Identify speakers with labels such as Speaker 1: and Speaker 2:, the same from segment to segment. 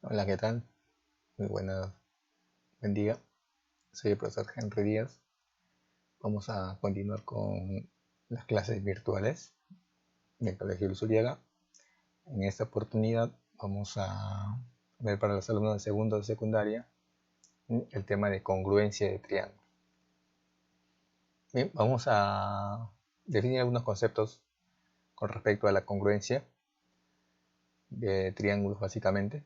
Speaker 1: Hola, ¿qué tal? Muy buen día. Soy el profesor Henry Díaz. Vamos a continuar con las clases virtuales del Colegio Luzuriaga. En esta oportunidad vamos a ver para los alumnos de segundo de secundaria el tema de congruencia de triángulos. Bien, vamos a definir algunos conceptos con respecto a la congruencia de triángulos básicamente.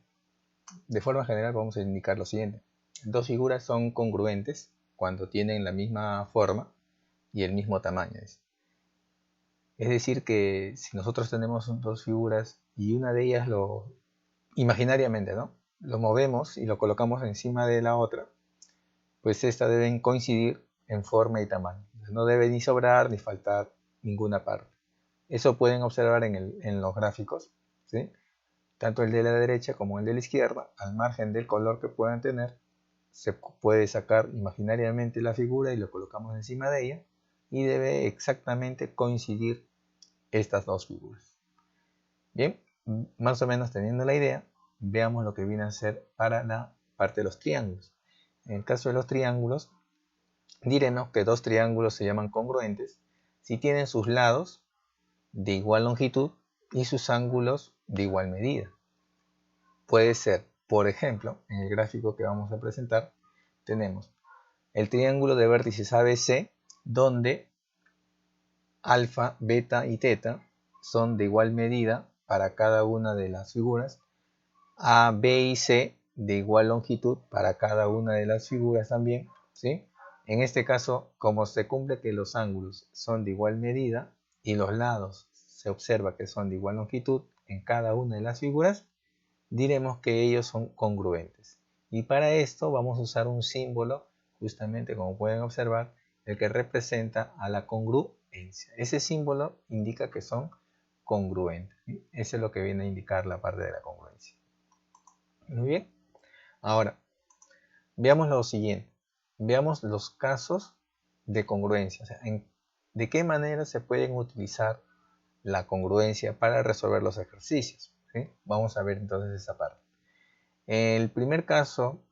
Speaker 1: De forma general vamos a indicar lo siguiente. Dos figuras son congruentes cuando tienen la misma forma y el mismo tamaño. Es decir, que si nosotros tenemos dos figuras y una de ellas imaginariamente, ¿no? Lo movemos y lo colocamos encima de la otra, pues estas deben coincidir en forma y tamaño. No debe ni sobrar ni faltar ninguna parte. Eso pueden observar en los gráficos, ¿sí? Tanto el de la derecha como el de la izquierda, al margen del color que puedan tener, se puede sacar imaginariamente la figura y lo colocamos encima de ella y debe exactamente coincidir estas dos figuras. Bien, más o menos teniendo la idea, veamos lo que viene a ser para la parte de los triángulos. En el caso de los triángulos, diremos que dos triángulos se llaman congruentes si tienen sus lados de igual longitud y sus ángulos de igual medida. Puede ser, por ejemplo, en el gráfico que vamos a presentar, tenemos el triángulo de vértices ABC, donde alfa, beta y teta son de igual medida para cada una de las figuras, A, B y C de igual longitud para cada una de las figuras también, ¿sí? En este caso, como se cumple que los ángulos son de igual medida y los lados se observa que son de igual longitud en cada una de las figuras, diremos que ellos son congruentes. Y para esto vamos a usar un símbolo, justamente como pueden observar, el que representa a la congruencia. Ese símbolo indica que son congruentes. ¿Sí? Eso es lo que viene a indicar la parte de la congruencia. Muy bien. Ahora, veamos lo siguiente. Veamos los casos de congruencia. O sea, de qué manera se pueden utilizar la congruencia para resolver los ejercicios. ¿Sí? Vamos a ver entonces esa parte. El primer caso,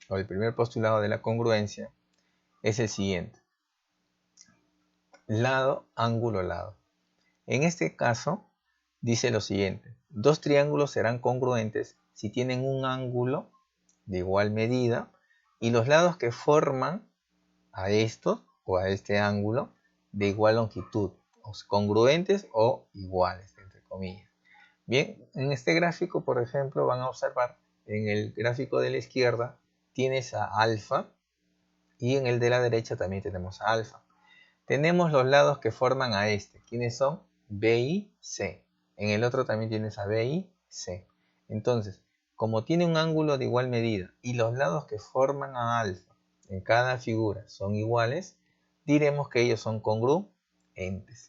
Speaker 1: o el primer postulado de la congruencia, es el siguiente. Lado, ángulo, lado. En este caso, dice lo siguiente. Dos triángulos serán congruentes si tienen un ángulo de igual medida y los lados que forman a estos o a este ángulo de igual longitud, o congruentes o iguales, entre comillas. Bien, en este gráfico, por ejemplo, van a observar en el gráfico de la izquierda tienes a alfa y en el de la derecha también tenemos a alfa. Tenemos los lados que forman a este. ¿Quiénes son? B y C. En el otro también tienes a B y C. Entonces, como tiene un ángulo de igual medida y los lados que forman a alfa en cada figura son iguales, diremos que ellos son congruentes.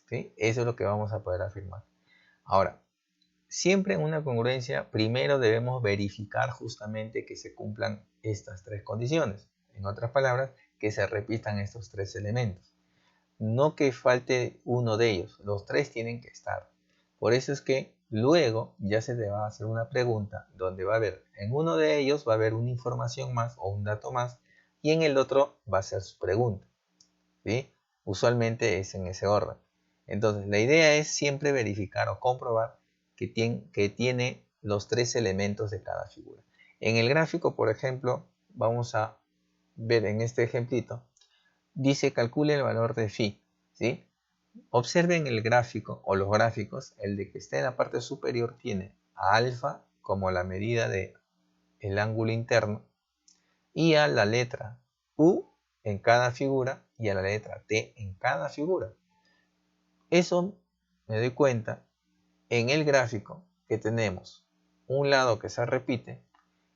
Speaker 1: ¿Sí? Eso es lo que vamos a poder afirmar. Ahora, siempre en una congruencia, primero debemos verificar justamente que se cumplan estas tres condiciones. En otras palabras, que se repitan estos tres elementos. No que falte uno de ellos, los tres tienen que estar. Por eso es que luego ya se te va a hacer una pregunta donde va a haber, en uno de ellos va a haber una información más o un dato más y en el otro va a ser su pregunta. ¿Sí? Usualmente es en ese orden. Entonces la idea es siempre verificar o comprobar que tiene los tres elementos de cada figura. En el gráfico, por ejemplo, vamos a ver en este ejemplito, dice calcule el valor de phi, ¿sí? Observen el gráfico o los gráficos, el de que está en la parte superior tiene a alfa como la medida de el ángulo interno y a la letra U en cada figura y a la letra T en cada figura. Eso me doy cuenta en el gráfico que tenemos un lado que se repite,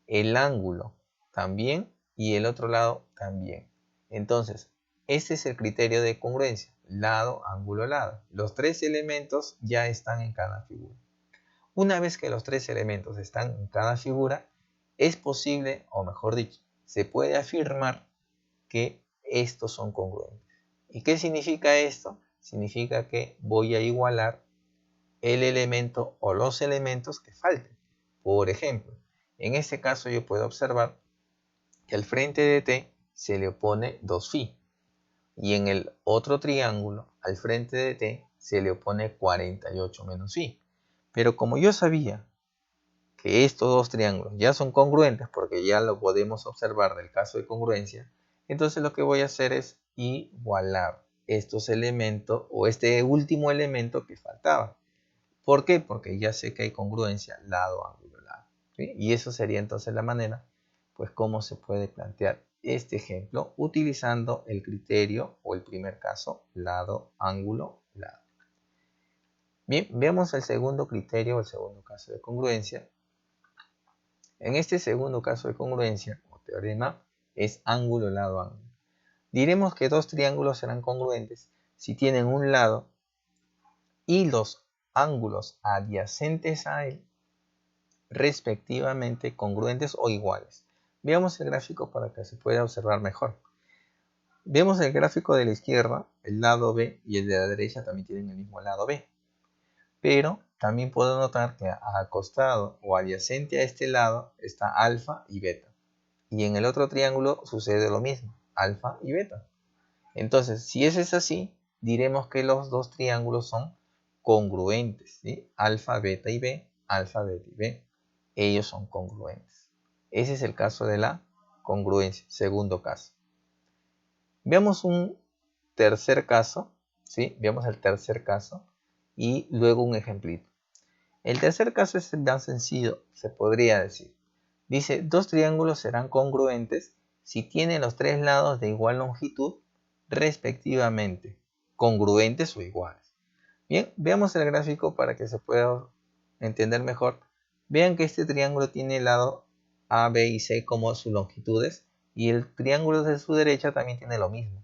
Speaker 1: el ángulo también y el otro lado también. Entonces, este es el criterio de congruencia, lado, ángulo, lado. Los tres elementos ya están en cada figura. Una vez que los tres elementos están en cada figura, es posible, o mejor dicho, se puede afirmar que estos son congruentes. ¿Y qué significa esto? Significa que voy a igualar el elemento o los elementos que falten. Por ejemplo, En este caso yo puedo observar que al frente de t se le opone 2φ. Y en el otro triángulo, al frente de t, se le opone 48 menos φ. Pero como yo sabía que estos dos triángulos ya son congruentes, porque ya lo podemos observar del caso de congruencia, entonces lo que voy a hacer es igualar estos elementos o este último elemento que faltaba. ¿Por qué? Porque ya sé que hay congruencia lado, ángulo, lado. ¿Sí? Y eso sería entonces la manera, pues cómo se puede plantear este ejemplo utilizando el criterio o el primer caso, lado, ángulo, lado. Bien, veamos el segundo criterio o el segundo caso de congruencia. En este segundo caso de congruencia o teorema es ángulo, lado, ángulo. Diremos que dos triángulos serán congruentes si tienen un lado y los ángulos adyacentes a él respectivamente congruentes o iguales. Veamos el gráfico para que se pueda observar mejor. Vemos el gráfico de la izquierda, el lado B y el de la derecha también tienen el mismo lado B. Pero también puedo notar que acostado o adyacente a este lado está alfa y beta. Y en el otro triángulo sucede lo mismo, alfa y beta. Entonces, si eso es así, diremos que los dos triángulos son congruentes, ¿sí? Alfa, beta y B, alfa, beta y B. Ellos son congruentes. Ese es el caso de la congruencia, segundo caso. Veamos un tercer caso, ¿sí? Veamos el tercer caso y luego un ejemplito. El tercer caso es más sencillo, se podría decir. Dice, dos triángulos serán congruentes si tienen los tres lados de igual longitud respectivamente, congruentes o iguales. Bien, veamos el gráfico para que se pueda entender mejor. Vean que este triángulo tiene el lado A, B y C como sus longitudes y el triángulo de su derecha también tiene lo mismo.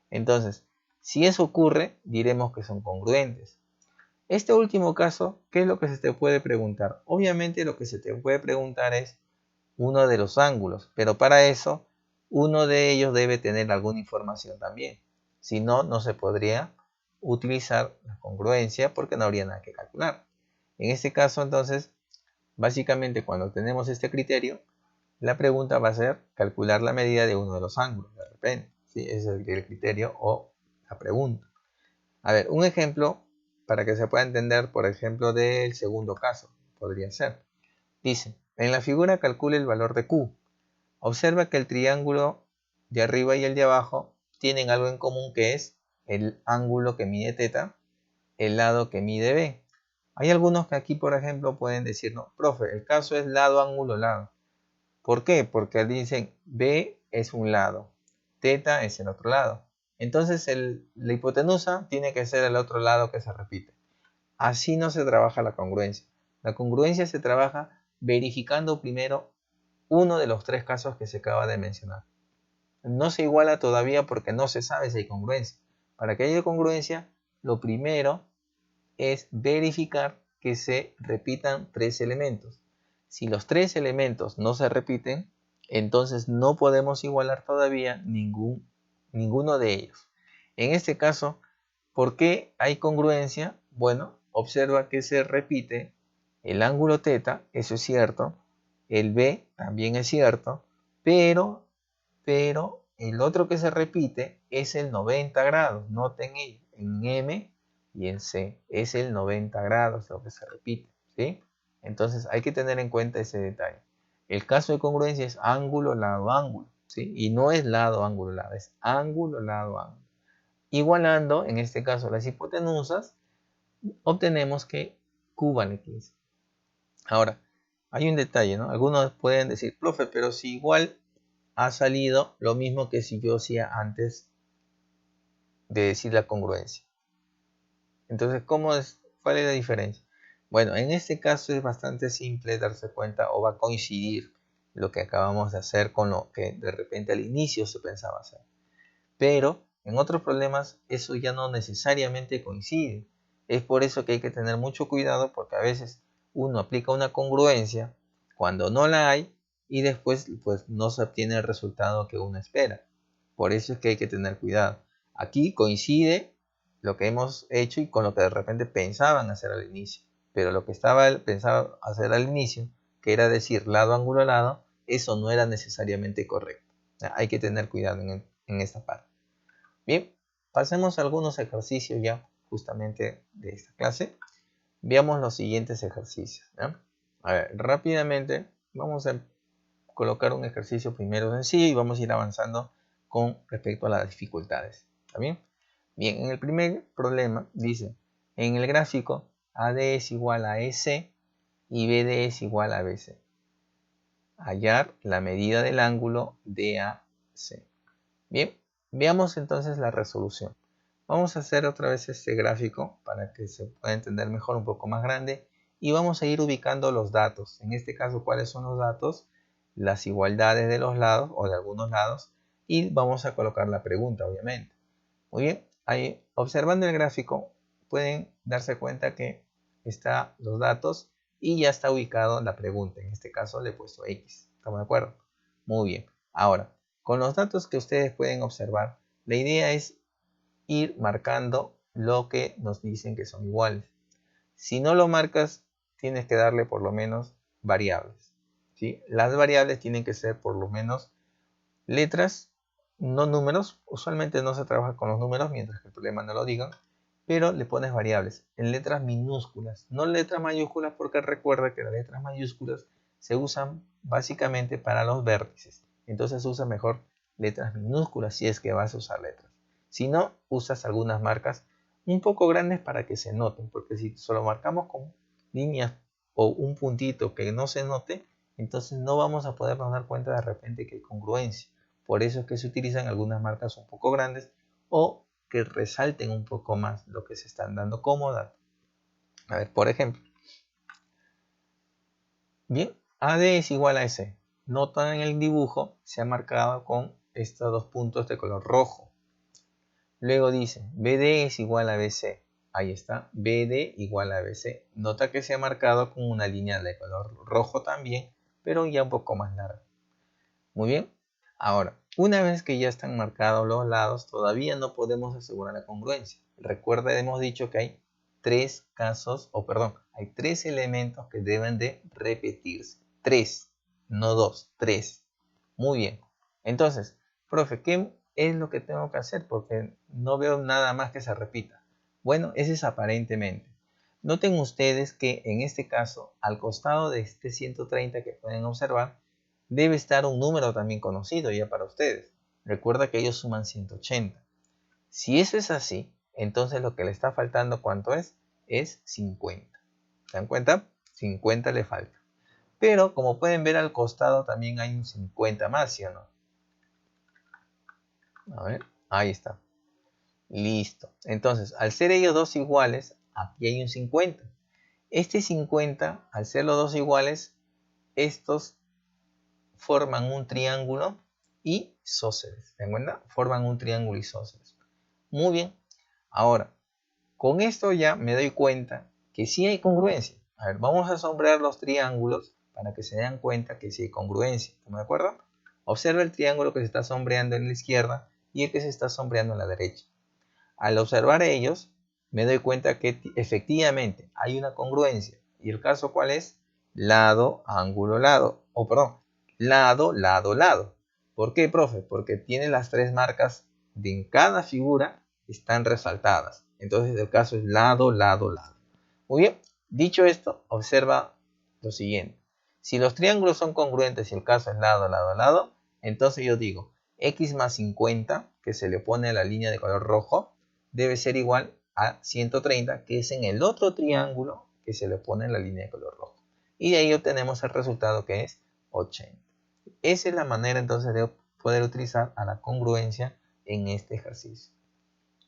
Speaker 1: Entonces, si eso ocurre, diremos que son congruentes. Este último caso, ¿qué es lo que se te puede preguntar? Obviamente lo que se te puede preguntar es uno de los ángulos, pero para eso uno de ellos debe tener alguna información también. Si no, no se podría utilizar la congruencia porque no habría nada que calcular. En este caso, entonces, básicamente cuando tenemos este criterio, la pregunta va a ser calcular la medida de uno de los ángulos, de repente. ¿Sí? Ese es el criterio o la pregunta. A ver, un ejemplo para que se pueda entender, por ejemplo, del segundo caso, podría ser. Dice, en la figura calcule el valor de Q. Observa que el triángulo de arriba y el de abajo tienen algo en común que es el ángulo que mide θ, el lado que mide B. Hay algunos que aquí, por ejemplo, pueden decir, no, profe, el caso es lado, ángulo, lado. ¿Por qué? Porque dicen B es un lado, θ es el otro lado. Entonces la hipotenusa tiene que ser el otro lado que se repite. Así no se trabaja la congruencia. La congruencia se trabaja verificando primero uno de los tres casos que se acaba de mencionar. No se iguala todavía porque no se sabe si hay congruencia. Para que haya congruencia, lo primero es verificar que se repitan tres elementos. Si los tres elementos no se repiten, entonces no podemos igualar todavía ninguno de ellos. En este caso, ¿por qué hay congruencia? Bueno, observa que se repite el ángulo θ, eso es cierto, el B también es cierto, pero el otro que se repite es el 90 grados. Noten en M y en C es el 90 grados lo que se repite, ¿sí? Entonces hay que tener en cuenta ese detalle. El caso de congruencia es ángulo, lado, ángulo, ¿sí? Y no es lado, ángulo, lado, es ángulo, lado, ángulo. Igualando, en este caso, las hipotenusas, obtenemos que Q vale 15. Ahora, hay un detalle, ¿no? Algunos pueden decir, profe, pero si igual ha salido lo mismo que si yo hacía antes de decir la congruencia. Entonces, ¿cuál es la diferencia? Bueno, en este caso es bastante simple darse cuenta o va a coincidir lo que acabamos de hacer con lo que de repente al inicio se pensaba hacer. Pero en otros problemas eso ya no necesariamente coincide. Es por eso que hay que tener mucho cuidado porque a veces uno aplica una congruencia cuando no la hay y después pues no se obtiene el resultado que uno espera. Por eso es que hay que tener cuidado. Aquí coincide lo que hemos hecho y con lo que de repente pensaban hacer al inicio. Pero lo que estaba pensado hacer al inicio, que era decir lado, ángulo, lado, eso no era necesariamente correcto. Hay que tener cuidado en esta parte. Bien, pasemos a algunos ejercicios ya justamente de esta clase. Veamos los siguientes ejercicios, ¿ya? A ver, rápidamente vamos a colocar un ejercicio primero sencillo y vamos a ir avanzando con respecto a las dificultades. ¿Está bien? Bien, en el primer problema dice, en el gráfico AD es igual a EC y BD es igual a BC. Hallar la medida del ángulo DAC. Bien, veamos entonces la resolución. Vamos a hacer otra vez este gráfico para que se pueda entender mejor, un poco más grande, y vamos a ir ubicando los datos. En este caso, ¿cuáles son los datos? Las igualdades de los lados o de algunos lados, y vamos a colocar la pregunta, obviamente. Muy bien, ahí observando el gráfico pueden darse cuenta que están los datos y ya está ubicado la pregunta. En este caso le he puesto X. ¿Estamos de acuerdo? Muy bien. Ahora, con los datos que ustedes pueden observar, la idea es ir marcando lo que nos dicen que son iguales. Si no lo marcas, tienes que darle por lo menos variables, ¿sí? Las variables tienen que ser por lo menos letras, no números. Usualmente no se trabaja con los números mientras que el problema no lo digan, pero le pones variables en letras minúsculas, no letras mayúsculas, porque recuerda que las letras mayúsculas se usan básicamente para los vértices. Entonces usa mejor letras minúsculas si es que vas a usar letras. Si no, usas algunas marcas un poco grandes para que se noten, porque si solo marcamos con líneas o un puntito que no se note, entonces no vamos a podernos dar cuenta de repente que hay congruencia. Por eso es que se utilizan algunas marcas un poco grandes o que resalten un poco más lo que se están dando como dato. A ver, por ejemplo. Bien, AD es igual a S. Notan en el dibujo, se ha marcado con estos dos puntos de color rojo. Luego dice, BD es igual a BC. Ahí está, BD igual a BC. Nota que se ha marcado con una línea de color rojo también, pero ya un poco más larga. Muy bien. Ahora, una vez que ya están marcados los lados, todavía no podemos asegurar la congruencia. Recuerda, hemos dicho que hay tres casos, hay tres elementos que deben de repetirse. Tres, no dos, tres. Muy bien. Entonces, profe, ¿qué es lo que tengo que hacer? Porque no veo nada más que se repita. Bueno, ese es aparentemente. Noten ustedes que en este caso, al costado de este 130 que pueden observar, debe estar un número también conocido ya para ustedes. Recuerda que ellos suman 180. Si eso es así, entonces lo que le está faltando, ¿cuánto es? Es 50. ¿Se dan cuenta? 50 le falta. Pero como pueden ver al costado también hay un 50 más, ¿sí o no? A ver, ahí está. Listo. Entonces, al ser ellos dos iguales, aquí hay un 50. Este 50, al ser los dos iguales, estos forman un triángulo isósceles. ¿Se dan cuenta? Forman un triángulo isósceles. Muy bien. Ahora, con esto ya me doy cuenta que sí hay congruencia. A ver, vamos a sombrear los triángulos para que se den cuenta que sí hay congruencia. ¿Estamos de acuerdo? Observa el triángulo que se está sombreando en la izquierda y el que se está sombreando en la derecha. Al observar ellos, me doy cuenta que efectivamente hay una congruencia. ¿Y el caso cuál es? Lado, ángulo, lado. Lado, lado, lado. ¿Por qué, profe? Porque tiene las tres marcas de en cada figura están resaltadas. Entonces el caso es lado, lado, lado. Muy bien. Dicho esto, observa lo siguiente. Si los triángulos son congruentes y el caso es lado, lado, lado, entonces yo digo x más 50, que se le opone a la línea de color rojo, debe ser igual a 130, que es en el otro triángulo que se le pone en la línea de color rojo. Y de ahí obtenemos el resultado que es 80. Esa es la manera entonces de poder utilizar a la congruencia en este ejercicio.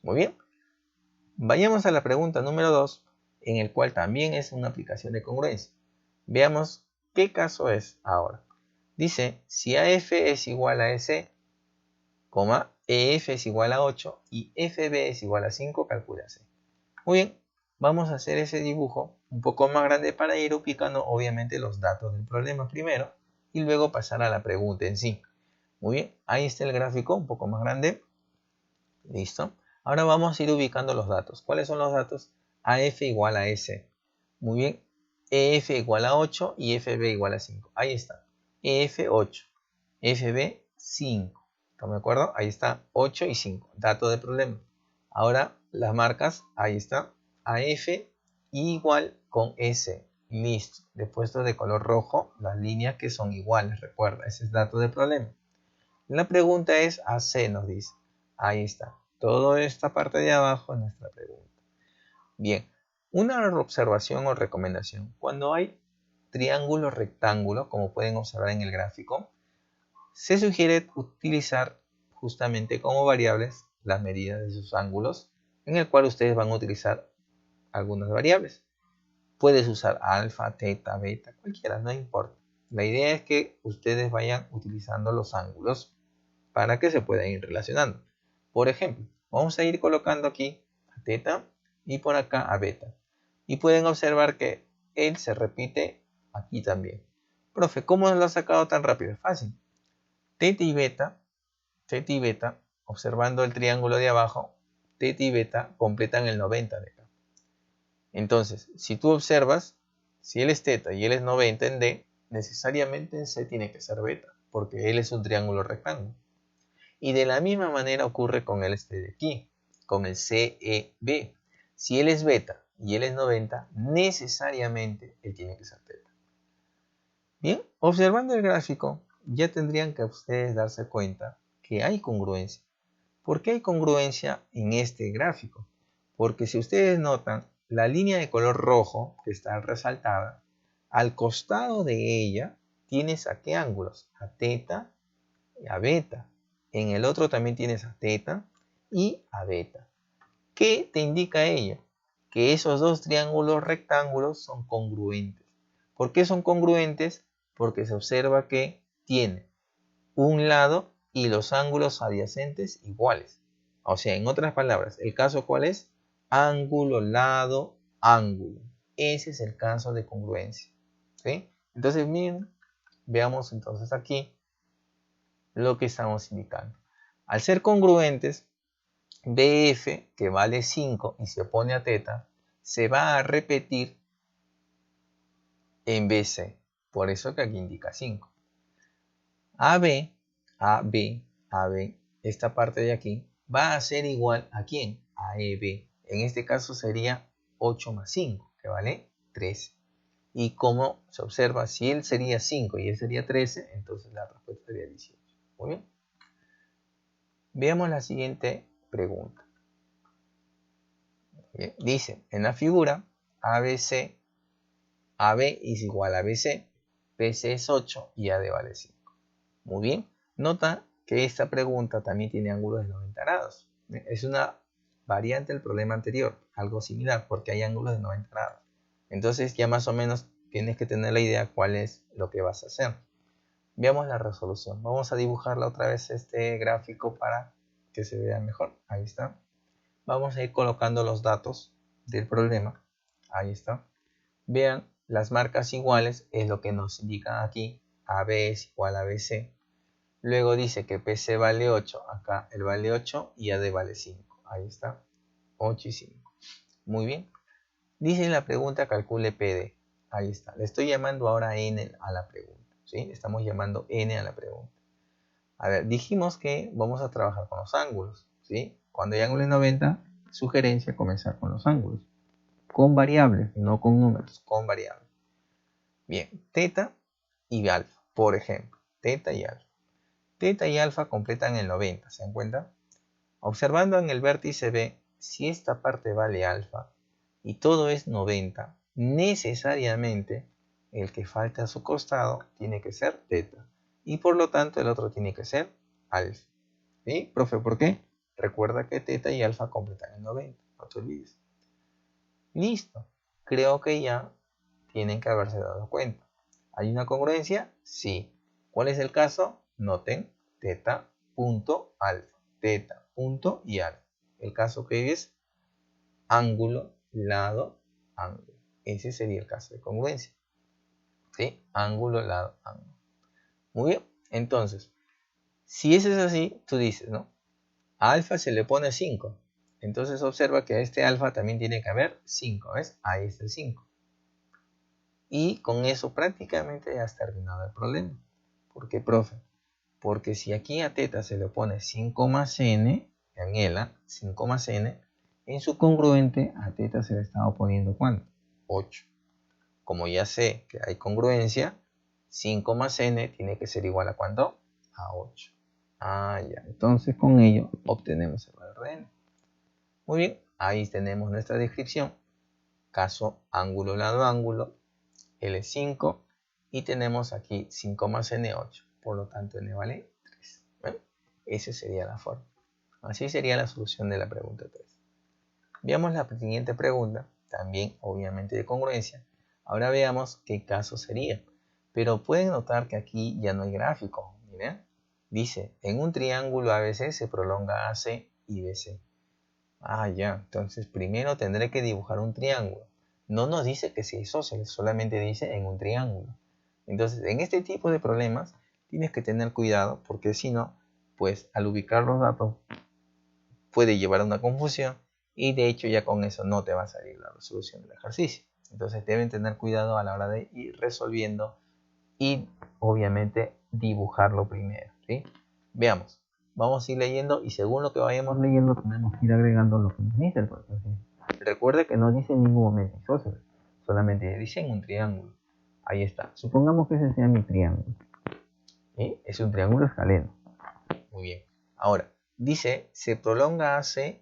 Speaker 1: Muy bien. Vayamos a la pregunta número 2, en el cual también es una aplicación de congruencia. Veamos qué caso es ahora. Dice, si AF es igual a EC, EF es igual a 8 y FB es igual a 5, calcula C. Muy bien, vamos a hacer ese dibujo un poco más grande para ir ubicando obviamente los datos del problema primero y luego pasar a la pregunta en sí. Muy bien, ahí está el gráfico un poco más grande. Listo. Ahora vamos a ir ubicando los datos. ¿Cuáles son los datos? AF igual a S. Muy bien. EF igual a 8 y FB igual a 5. Ahí está. EF 8, FB 5. ¿Estamos de acuerdo? Ahí está 8 y 5. Dato de problema. Ahora las marcas, ahí está. AF igual con S. Listo. Le he puesto de color rojo las líneas que son iguales. Recuerda, ese es dato de problema. La pregunta es AC, nos dice. Ahí está. Toda esta parte de abajo es nuestra pregunta. Bien, una observación o recomendación. Cuando hay triángulos rectángulos, como pueden observar en el gráfico, se sugiere utilizar justamente como variables las medidas de sus ángulos, en el cual ustedes van a utilizar algunas variables. Puedes usar alfa, teta, beta, cualquiera, no importa. La idea es que ustedes vayan utilizando los ángulos para que se puedan ir relacionando. Por ejemplo, vamos a ir colocando aquí a teta y por acá a beta. Y pueden observar que él se repite aquí también. Profe, ¿cómo lo ha sacado tan rápido? Es fácil. Teta y beta, observando el triángulo de abajo, teta y beta completan el 90 de acá. Entonces, si tú observas, si él es teta y él es 90 en D, necesariamente en C tiene que ser beta, porque él es un triángulo rectángulo. Y de la misma manera ocurre con el de aquí, con el CEB. Si él es beta y él es 90, necesariamente él tiene que ser teta. Bien, observando el gráfico, ya tendrían que ustedes darse cuenta que hay congruencia. ¿Por qué hay congruencia en este gráfico? Porque si ustedes notan, la línea de color rojo que está resaltada, al costado de ella tienes a qué ángulos, a teta y a beta. En el otro también tienes a teta y a beta. ¿Qué te indica ello? Que esos dos triángulos rectángulos son congruentes. ¿Por qué son congruentes? Porque se observa que tiene un lado y los ángulos adyacentes iguales. O sea, en otras palabras, ¿el caso cuál es? Ángulo, lado, ángulo. Ese es el caso de congruencia. ¿Sí? Entonces, miren, veamos entonces aquí lo que estamos indicando. Al ser congruentes, BF, que vale 5 y se opone a teta, se va a repetir en BC. Por eso que aquí indica 5. AB, AB, AB, esta parte de aquí, va a ser igual a ¿quién? A EB. En este caso sería 8 más 5, que vale 13. Y como se observa, si él sería 5 y él sería 13, entonces la respuesta sería 18. Muy bien. Veamos la siguiente pregunta. Bien. Dice, en la figura, ABC, AB es igual a BC, BC es 8 y AD vale 5. Muy bien. Nota que esta pregunta también tiene ángulos de 90 grados. Es una variante del problema anterior, algo similar, porque hay ángulos de 90 grados. Entonces ya más o menos tienes que tener la idea cuál es lo que vas a hacer. Veamos la resolución. Vamos a dibujarla otra vez este gráfico para que se vea mejor. Ahí está. Vamos a ir colocando los datos del problema. Ahí está. Vean, las marcas iguales es lo que nos indica aquí. AB es igual a BC. Luego dice que PC vale 8. Acá él vale 8 y AD vale 5. Ahí está. 8 y 5. Muy bien. Dice en la pregunta calcule PD. Ahí está. Le estoy llamando ahora N a la pregunta. ¿Sí? Le estamos llamando N a la pregunta. A ver, dijimos que vamos a trabajar con los ángulos. ¿Sí? Cuando hay ángulos de 90, sugerencia comenzar con los ángulos. Con variables, no con números, con variables. Bien, teta y alfa, por ejemplo. Teta y alfa. Teta y alfa completan el 90, ¿se dan cuenta? Observando en el vértice B, si esta parte vale alfa y todo es 90, necesariamente el que falta a su costado tiene que ser teta. Y por lo tanto el otro tiene que ser alfa. ¿Sí? Profe, ¿por qué? Recuerda que teta y alfa completan el 90, no te olvides. Listo. Creo que ya tienen que haberse dado cuenta. ¿Hay una congruencia? Sí. ¿Cuál es el caso? Noten teta punto alfa. Teta punto y alfa. El caso que es ángulo, lado, ángulo. Ese sería el caso de congruencia. ¿Sí? Ángulo, lado, ángulo. Muy bien. Entonces, si ese es así, tú dices, ¿no? A alfa se le pone 5. Entonces observa que a este alfa también tiene que haber 5. ¿Ves? Ahí está el 5. Y con eso prácticamente ya has terminado el problema. ¿Por qué, profe? Porque si aquí a teta se le pone 5 más n, en el 5 más n, en su congruente a teta se le estaba poniendo ¿cuánto? 8. Como ya sé que hay congruencia, 5 más n tiene que ser igual a ¿cuánto? A 8. Ah, ya. Entonces con ello obtenemos el valor de n. Muy bien, ahí tenemos nuestra descripción. Caso ángulo lado ángulo, L es 5 y tenemos aquí 5 más n 8. Por lo tanto n vale 3. ¿Ven? Esa sería la forma. Así sería la solución de la pregunta 3. Veamos la siguiente pregunta, también obviamente de congruencia. Ahora veamos qué caso sería. Pero pueden notar que aquí ya no hay gráfico. Miren, dice, en un triángulo ABC se prolonga AC y BC. Ah, ya. Entonces primero tendré que dibujar un triángulo. No nos dice que sea isósceles, solamente dice en un triángulo. Entonces, en este tipo de problemas tienes que tener cuidado porque si no, pues al ubicar los datos puede llevar a una confusión y de hecho ya con eso no te va a salir la resolución del ejercicio. Entonces deben tener cuidado a la hora de ir resolviendo y obviamente dibujarlo primero, ¿sí? Veamos, vamos a ir leyendo y según lo que vayamos leyendo tenemos que ir agregando lo que nos dice el profesor. Recuerde que no dice en ningún momento isósceles, solamente dice en un triángulo. Ahí está, supongamos que ese sea mi triángulo. ¿Sí? Es un triángulo escaleno. Muy bien, ahora dice se prolonga AC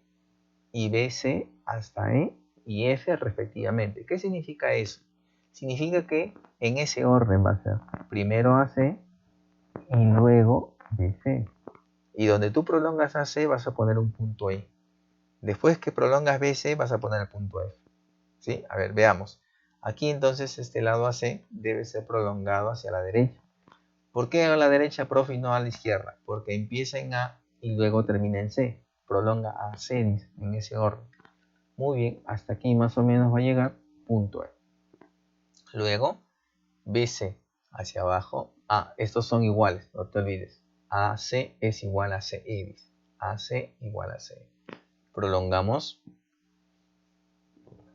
Speaker 1: y BC hasta E y F respectivamente. ¿Qué significa eso? Significa que en ese orden va a ser primero AC y luego BC. Y donde tú prolongas AC vas a poner un punto E. Después que prolongas BC vas a poner el punto F. ¿Sí? A ver, veamos. Aquí entonces este lado AC debe ser prolongado hacia la derecha. ¿Por qué a la derecha, profe, y no a la izquierda? Porque empieza en A y luego termina en C. Prolonga a C en ese orden. Muy bien, hasta aquí más o menos va a llegar punto E. Luego, BC hacia abajo. Ah, estos son iguales, no te olvides. AC es igual a CE. AC igual a CE. Prolongamos.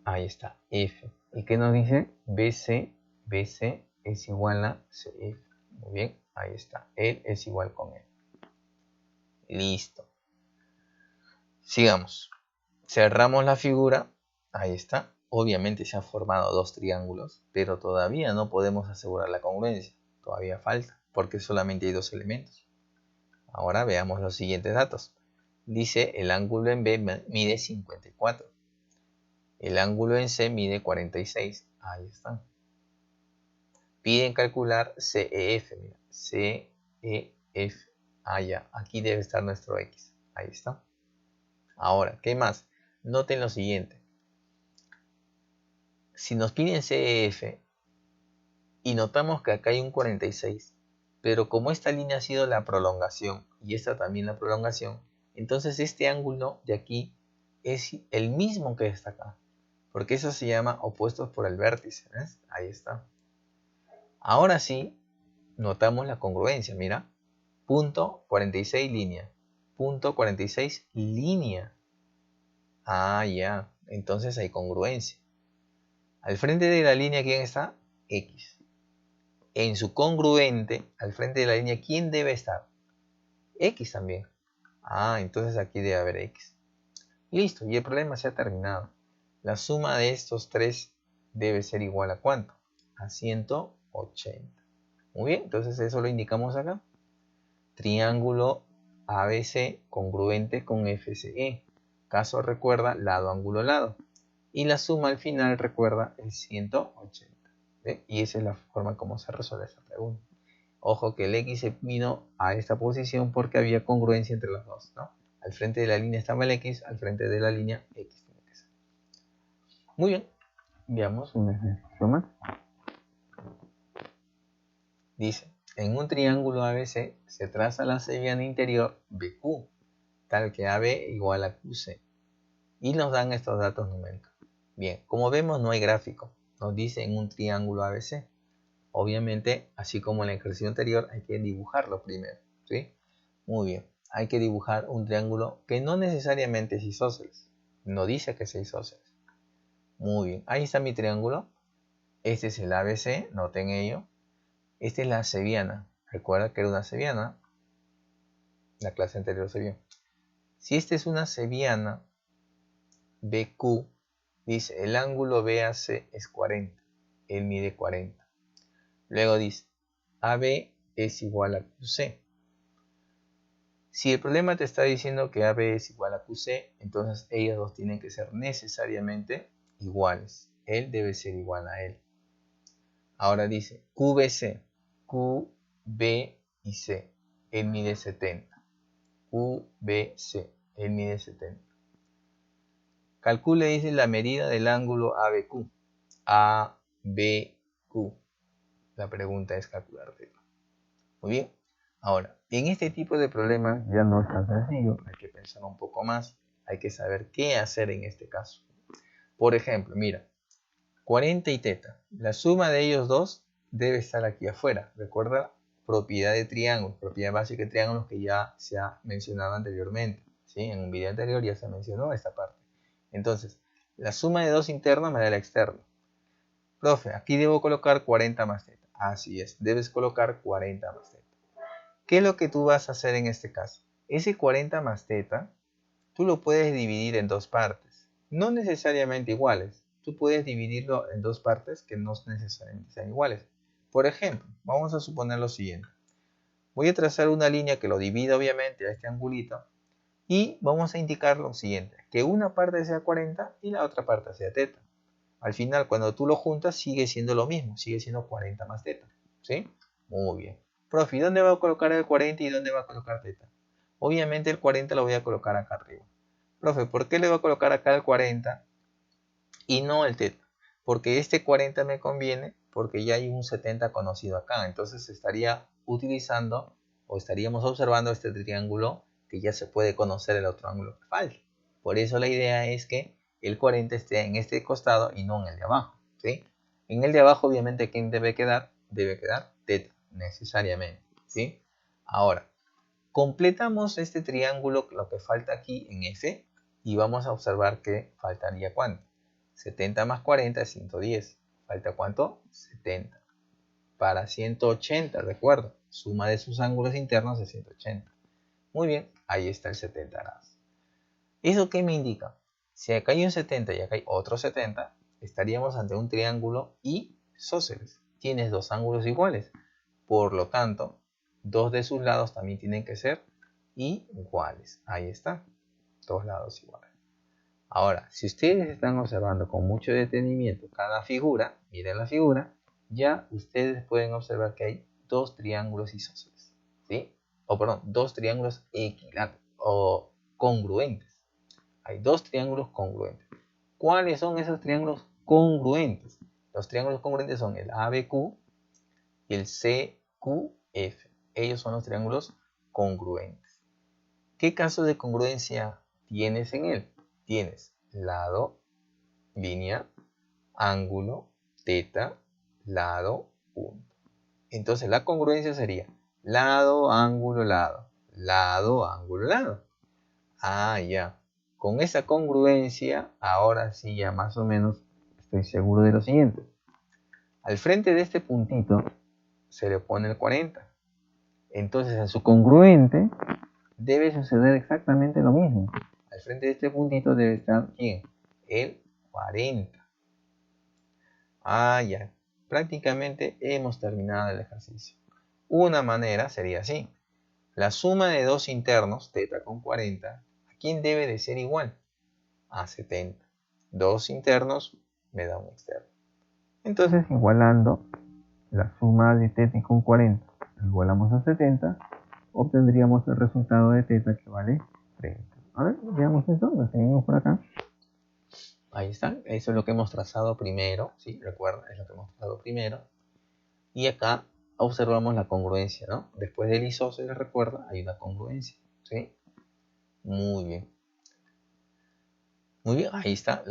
Speaker 1: Ahí está, F. ¿Y qué nos dice? BC es igual a CF. Muy bien, ahí está. Él es igual con él. Listo. Sigamos. Cerramos la figura. Ahí está. Obviamente se han formado dos triángulos, pero todavía no podemos asegurar la congruencia. Todavía falta, porque solamente hay dos elementos. Ahora veamos los siguientes datos. Dice el ángulo en B mide 54. El ángulo en C mide 46. Ahí está. Piden calcular CEF. Mira. CEF. Ah, ya. Aquí debe estar nuestro X. Ahí está. Ahora, ¿qué más? Noten lo siguiente. Si nos piden CEF y notamos que acá hay un 46, pero como esta línea ha sido la prolongación y esta también la prolongación, entonces este ángulo de aquí es el mismo que está acá, porque eso se llama opuestos por el vértice. ¿Ves? Ahí está. Ahora sí, notamos la congruencia. Mira, punto 46 línea, punto 46 línea. Ah, ya, entonces hay congruencia. Al frente de la línea, ¿quién está? X. En su congruente, al frente de la línea, ¿quién debe estar? X también. Ah, entonces aquí debe haber X. Listo, y el problema se ha terminado. La suma de estos tres debe ser igual a ¿cuánto? A 180. Muy bien, entonces eso lo indicamos acá. Triángulo ABC congruente con FCE. Caso recuerda lado, ángulo, lado. Y la suma al final recuerda el 180. ¿Ve? Y esa es la forma como se resuelve esta pregunta. Ojo que el X se vino a esta posición porque había congruencia entre los dos, ¿no? Al frente de la línea estaba el X, al frente de la línea X tiene que ser. Muy bien, veamos un ejercicio más. Dice, en un triángulo ABC se traza la mediana interior BQ, tal que AB igual a QC. Y nos dan estos datos numéricos. Bien, como vemos no hay gráfico, nos dice en un triángulo ABC. Obviamente, así como en el ejercicio anterior, hay que dibujarlo primero, ¿sí? Muy bien, hay que dibujar un triángulo que no necesariamente es isósceles. No dice que sea isósceles. Muy bien, ahí está mi triángulo. Este es el ABC, noten ello. Esta es la cebiana. Recuerda que era una cebiana. La clase anterior se vio. Si esta es una cebiana, BQ, dice el ángulo BAC es 40. Él mide 40. Luego dice AB es igual a QC. Si el problema te está diciendo que AB es igual a QC, entonces ellos dos tienen que ser necesariamente iguales. Él debe ser igual a él. Ahora dice QBC, QB y C. Él mide 70. QBC, él mide 70. Calcule, dice, la medida del ángulo ABQ. ABQ. La pregunta es calcularlo. Muy bien. Ahora, en este tipo de problemas ya no es tan sencillo. Hay que pensar un poco más. Hay que saber qué hacer en este caso. Por ejemplo, mira. 40 y teta. La suma de ellos dos debe estar aquí afuera. Recuerda, propiedad de triángulos, propiedad básica de triángulos que ya se ha mencionado anteriormente. ¿Sí? En un video anterior ya se mencionó esta parte. Entonces, la suma de dos internos me da el externo. Profe, aquí debo colocar 40 más teta. Así es, debes colocar 40 más teta. ¿Qué es lo que tú vas a hacer en este caso? Ese 40 más teta, tú lo puedes dividir en dos partes. No necesariamente iguales. Tú puedes dividirlo en dos partes que no necesariamente sean iguales. Por ejemplo, vamos a suponer lo siguiente. Voy a trazar una línea que lo divida obviamente a este angulito. Y vamos a indicar lo siguiente. Que una parte sea 40 y la otra parte sea teta. Al final, cuando tú lo juntas, sigue siendo lo mismo. Sigue siendo 40 más teta. ¿Sí? Muy bien. Profe, ¿dónde va a colocar el 40 y dónde va a colocar teta? Obviamente el 40 lo voy a colocar acá arriba. Profe, ¿por qué le voy a colocar acá el 40 y no el teta? Porque este 40 me conviene porque ya hay un 70 conocido acá. Entonces estaría utilizando o estaríamos observando este triángulo que ya se puede conocer el otro ángulo que falta. Por eso la idea es que el 40 esté en este costado y no en el de abajo. ¿Sí? En el de abajo, obviamente, ¿quién debe quedar? Debe quedar teta, necesariamente. ¿Sí? Ahora, completamos este triángulo, lo que falta aquí en F, y vamos a observar que faltaría ¿cuánto? 70 más 40 es 110. ¿Falta cuánto? 70. Para 180, recuerdo. Suma de sus ángulos internos es 180. Muy bien, ahí está el 70 grados. ¿Eso qué me indica? Si acá hay un 70 y acá hay otro 70, estaríamos ante un triángulo isósceles. Tienes dos ángulos iguales. Por lo tanto, dos de sus lados también tienen que ser iguales. Ahí está. Dos lados iguales. Ahora, si ustedes están observando con mucho detenimiento cada figura, miren la figura, ya ustedes pueden observar que hay dos triángulos isósceles. ¿Sí? O perdón, dos triángulos equiláteros o congruentes. Hay dos triángulos congruentes. ¿Cuáles son esos triángulos congruentes? Los triángulos congruentes son el ABQ y el CQF. Ellos son los triángulos congruentes. ¿Qué caso de congruencia tienes en él? Tienes lado, línea, ángulo, teta, lado, punto. Entonces la congruencia sería lado, ángulo, lado. Lado, ángulo, lado. Ah, ya. Con esa congruencia, ahora sí ya más o menos estoy seguro de lo siguiente. Al frente de este puntito se le pone el 40. Entonces en su congruente debe suceder exactamente lo mismo. Al frente de este puntito debe estar ¿quién? El 40. Ah, ya. Prácticamente hemos terminado el ejercicio. Una manera sería así. La suma de dos internos, teta con 40, ¿a quién debe de ser igual? A 70. Dos internos me da un externo. Entonces, igualando la suma de teta con 40, igualamos a 70, obtendríamos el resultado de teta que vale 30. A ver, veamos eso, lo seguimos por acá. Ahí está, eso es lo que hemos trazado primero, ¿sí? Recuerda, es lo que hemos trazado primero. Y acá observamos la congruencia, ¿no? Después del isósceles, recuerda, hay una congruencia, ¿sí? Muy bien. Muy bien, ahí está.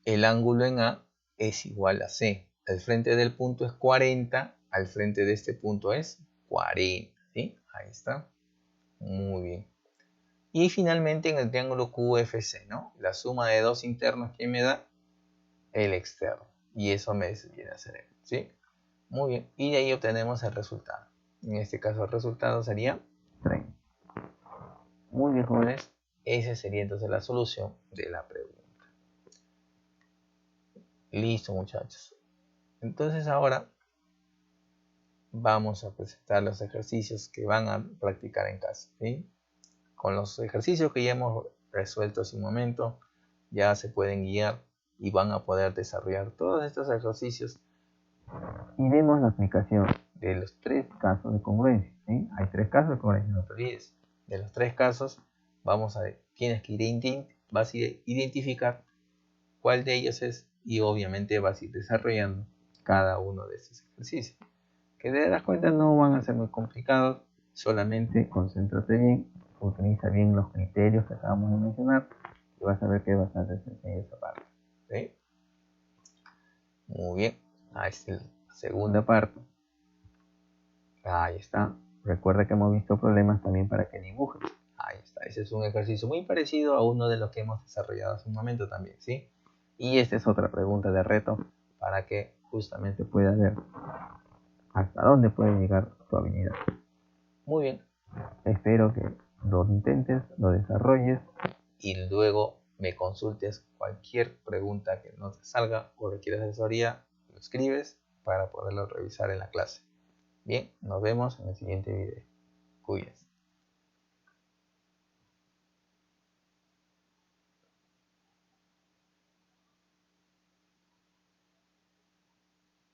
Speaker 1: El ángulo en A es igual a C. Al frente del punto es 40, al frente de este punto es 40, ¿sí? Ahí está. Muy bien. Y finalmente en el triángulo QFC, ¿no? La suma de dos internos que me da el externo. y eso me viene a ser, ¿sí? Muy bien, y de ahí obtenemos el resultado. En este caso el resultado sería 30. Muy bien, jóvenes, esa sería entonces la solución de la pregunta. Listo, muchachos. Entonces ahora vamos a presentar los ejercicios que van a practicar en casa, ¿sí? Con los ejercicios que ya hemos resuelto hace un momento, ya se pueden guiar y van a poder desarrollar todos estos ejercicios. Y vemos la aplicación de los 3 casos de congruencia, ¿sí? Hay 3 casos de congruencia, no te olvides. De los 3 casos, tienes que vas a identificar cuál de ellos es y obviamente vas a ir desarrollando cada uno de estos ejercicios. Que te das cuenta no van a ser muy complicados, solamente concéntrate bien, utiliza bien los criterios que acabamos de mencionar y vas a ver que es bastante sencillo esa parte. ¿Sí? Muy bien, ahí está la segunda parte. Ahí está. Recuerda que hemos visto problemas también para que dibujes. Ahí está. Ese es un ejercicio muy parecido a uno de los que hemos desarrollado hace un momento también, ¿sí? Y esta es otra pregunta de reto para que justamente puedas ver hasta dónde puede llegar tu habilidad. Muy bien. Espero que lo intentes, lo desarrolles y luego me consultes cualquier pregunta que no te salga o requieras asesoría, lo escribes para poderlo revisar en la clase. Bien, nos vemos en el siguiente video. Cuídense.